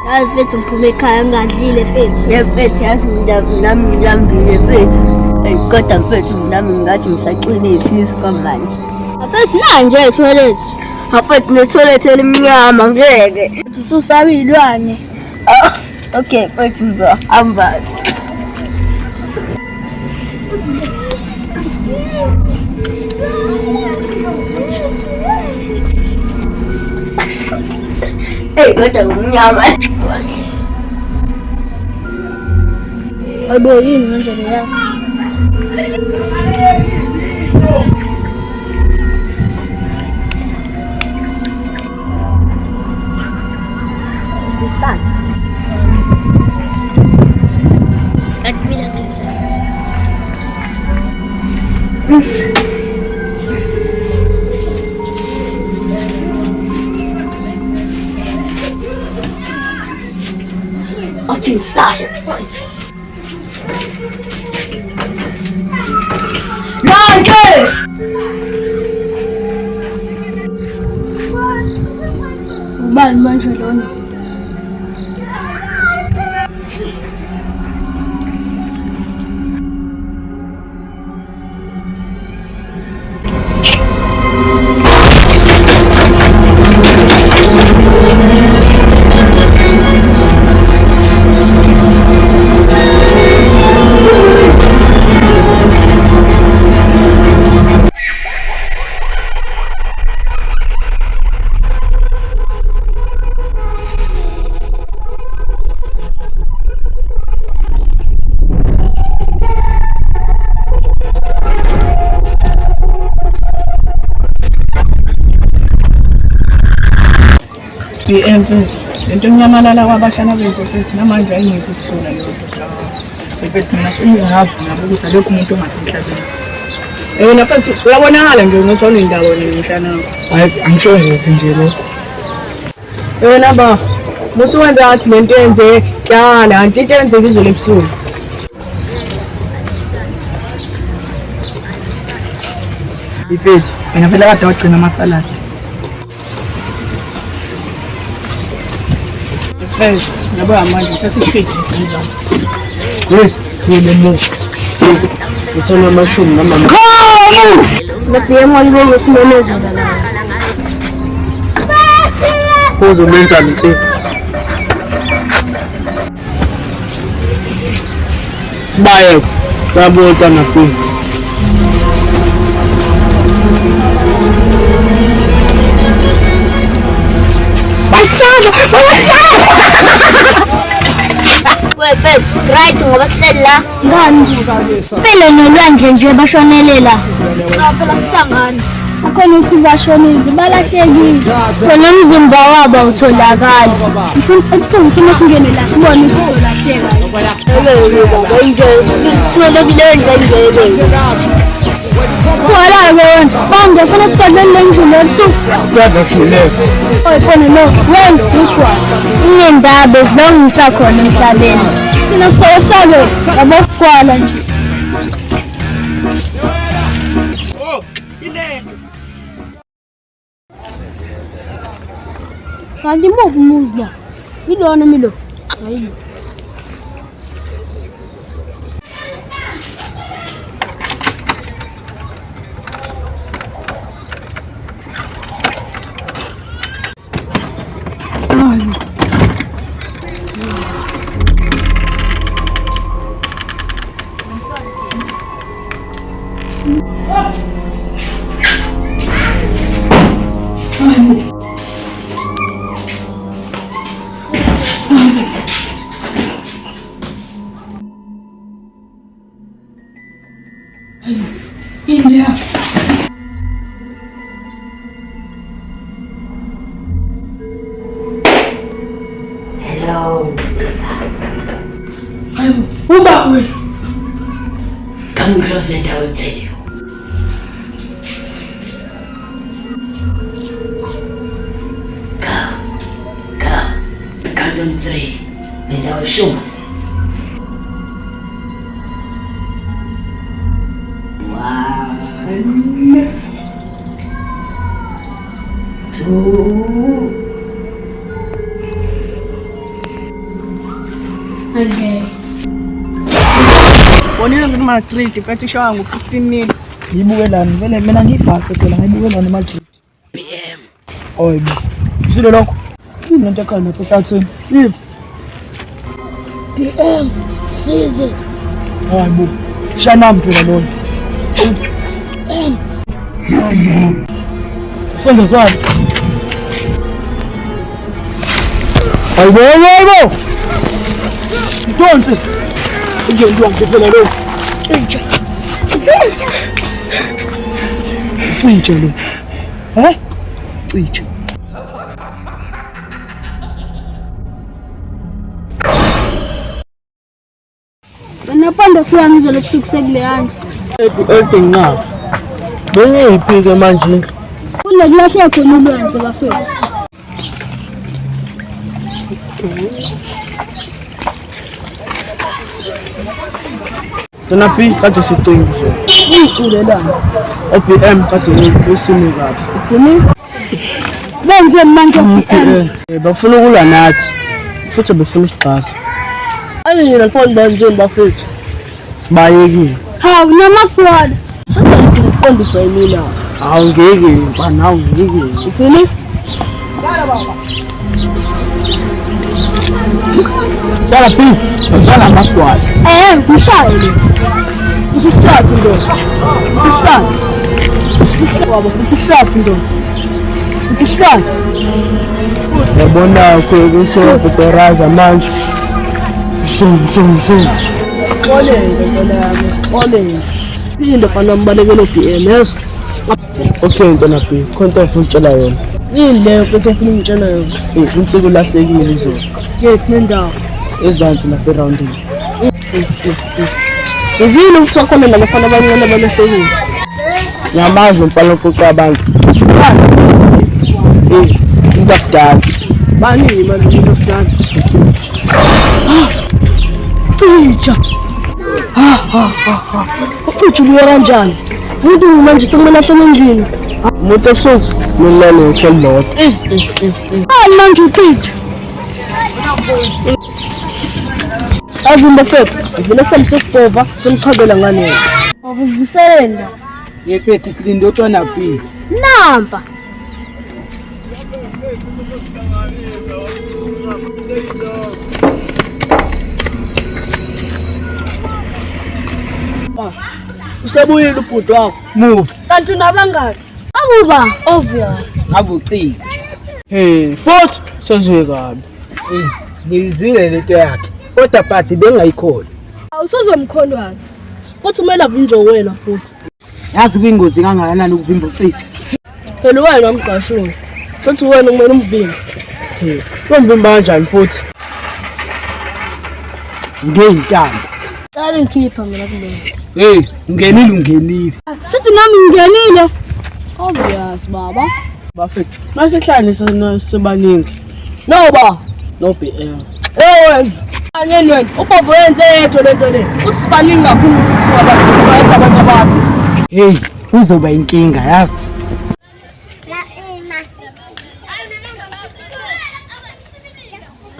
Yazi mfethu ngiphume ekhaya ngadlile mfethu. Mfethu yazi nami ngilambile mfethu. Kodwa mfethu nami ngathi ngisaqinile isisu kwamanje. Mfethu nanje etoilet. Mfethu ne-toilet elimnyama ngeke. Ususabilwane. Okay mfethu ngizohamba. Kodwa ngumnyama. Abo yini manje leya? Очень страшно. Раньше! Ubani manje lona? Mfethu, lento enyamalala kwabashana bethu sithi namanje ayingekho ukuthola leyo nto. Mfethu mina sengizavuna ukuthi alokho umuntu ongathi emhlabeni. Wena mfethu uyabonakala nje ukuthi unendawo nemhlana. Hayi angisho ngophi nje lokho. Wena ba, musu wenza ngathi lento yenze kala, anti into yenzeka izolo ebusuku. Mfethu, mina phela kade wagcina amasaladi. Mfethu, yabo manje uthatha ishwidi ngizama. Yini mo? Uthola amashumi noma Babuye mali beyesimemeza la. uzomenza nti baye babota naku Wefethu, right ngoba sihlela ngani? Phela nolwandle nje bashonelela. Cha phela sihlangana. Akhona ukuthi bashonile, balahlekile. Khona umzimba wabo awutholakali. Ebusuku kuphuma singene la sibone isolahleka. Baba nje sitholekile nje. Wala wena, bambe khona siqalele endlini ebusuku. Kuyathuleka. Khona no, wena ukwa. Inendabe zilongisa khona emhlabeni. Sina sosalo abokugwala nje. Kanti muphi umuzi la? Ilona milo. Hayi. India. Hello. Ubawe. Come close and I will tell you. Come. Count on 3 and I will show myself. 1, 2, Okay. Bonile ukuthi ma-treat mfethu ishawa ngo-15 nil. Ngiyibukelani vele mina ngibhase phela ngiyibukelani ama-treat. PM. Oy. Silo lokho. Yini nto ekhona etathini? Yini? PM, size. Hayi bo. Shanami phela lona. Senza sani? Hayibo! Donse. Nje phela lo. Cije lo. Cije. Napanda fika ngizolo busuku sekuleyana. Nqa. Bengiyiphike manje indlu. Kule kulahle khona ulwandle bafethu. Dona P kade sicinga so. Uyiculelana. OBM kade usimi kabi. Uthini? Benze manje PM. Bafuna ukulwa nathi. Futhi befuna isigqazi. Anina phone benzeni bafethu. Sibayekile. Hawu namagwala. Sokuthi ngiqondisa yini? Awungeke bana awungeke. Uthini? Sala P, sala amagwala. Ngishayile. Isihlathi ndo. Isihlathi. Wabo futhi isihlathi ndo. Isihlathi. Yabona ukuthi ubuteraza manje. Zum. Ole. Phinde fana mbalekele BM yeso. Okay Dona P, konke ufuna ukutshela yona. Yini le ukuthi ufuna ngitshela yona? Insiko lahlekile izolo. Yephi nendawo? Ezansi lapha eroundini. Izini ukuthi sakhona nabafana abancane abalahlekile. Ngiyamazi umfana oqoqa abantu. Into akudala. Bani manje into sidala? Cija. Ucija ubuye kanjani? Umuntu manje kumele ahlele endlini. Umuntu osuku milele uhlelo. Manje ucija. Azimba fethu, ngivele semsekubova semchazela ngane. Ukuzisebenza. Yefethu kulinde utshona P. Namba. Usebuyile ubhuti wakho. Move. Kanti unabangaki? Akuba obvious. Abuqini. Futhi sezwe kabi. Ngizile lento yakhe. Kodwa party bengayikhona. Awusuzomkholwana. Futhi kumele avinjwe wena futhi. Yazi kuyingozi kangakanani ukuvimba uCithi. Phela wena umgashuni. Futhi wena kumele umvimbe. Umvimba kanjani futhi? Ngeyintamba. Cala ngikhipha mina kulento. Ungenile. Futhi nami ngingenile. Obvious baba. Bafethu. Masihlale sebaningi. No ba. No BM. Wena. Anyeni wena. Ubaba wenze yedwa lento le. Futhi sibaningi kakhulu ukuthi abantu sayetha abantu. Kuzoba inkinga yazi.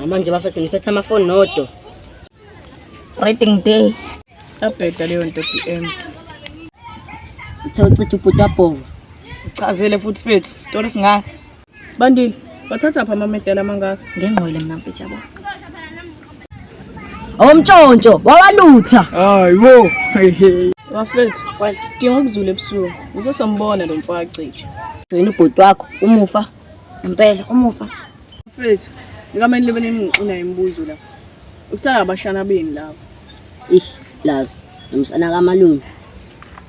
Manje bafethu ngiphethe amafoni nodo. Rating day. Abheda leyo nto BM. Uthe ucitha ubhuti wabhova. Uchazele futhi fethu, story singaka. Bandile, bathatha apha amamedala mangaka. Ngengqwele mina mfethu yabo. Awumtshontsho, wawalutha. Hayibo. Bafethu, sidinga ukuzula ebusuku. Usesombona lo mfaka cije. Wena ubhuti wakho, umufa. Impela umufa. Bafethu, ngikameni libe nemncuna imibuzo la. Ukusala abashana beni lapho. Lazi, nomsana kamalungu.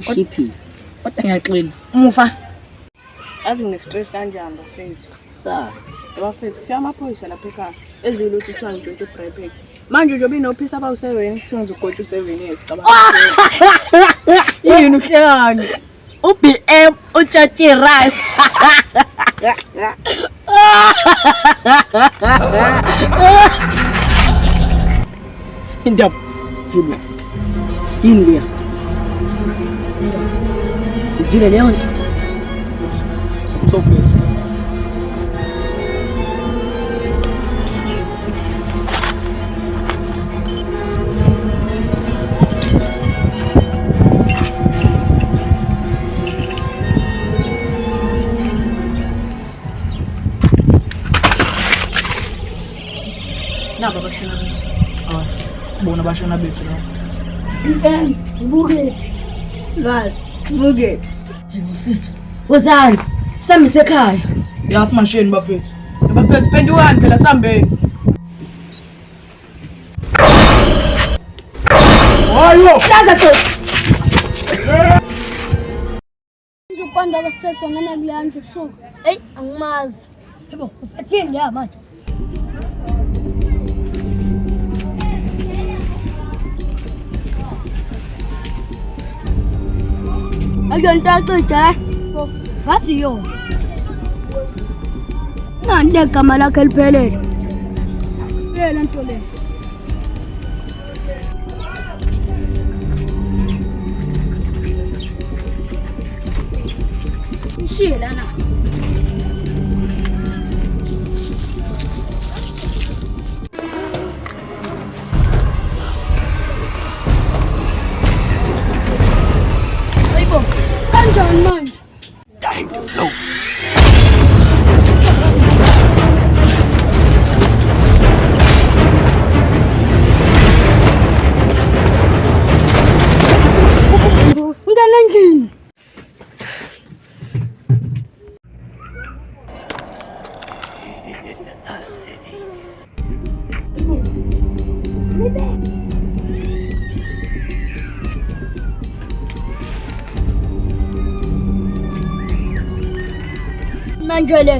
Shiphi. Kodwa ngiyaxina. Umufa. Azi ngine-stress kanjani bafethu. Sa. Bafethu, kufika amaphoyisa lapha ekhaya. Ezwile ukuthi kuthiwa ngitshontshe uBraypack. Manje nje binophisa abawu7 kuthiwa ngizogotsha u7 years cabanga. Yini uhlekani? UBM utshontshe rice. Indaba. Yini leya? Izwile leyo nto. Sokusobela. nabo abashana bethu. Hayi, bona abashana bethu la. Ngibuke. Ngazi, buke. Wozani, sambise ekhaya. Yasimasheni bafethu. Bafethu penduwani phela sambeni. Hayo! Hlaza Tsotsi. Ngizopanda kwasithethe ngana kule handle ebusuku. Hey, angimazi. Yebo, ufathini la manje? Ayontatota. Ngathi yo. Nani igama lakhe liphelele? Yena nto le. Ishila na. Ayibo, kanjani manje? Ngene endlini. Manje le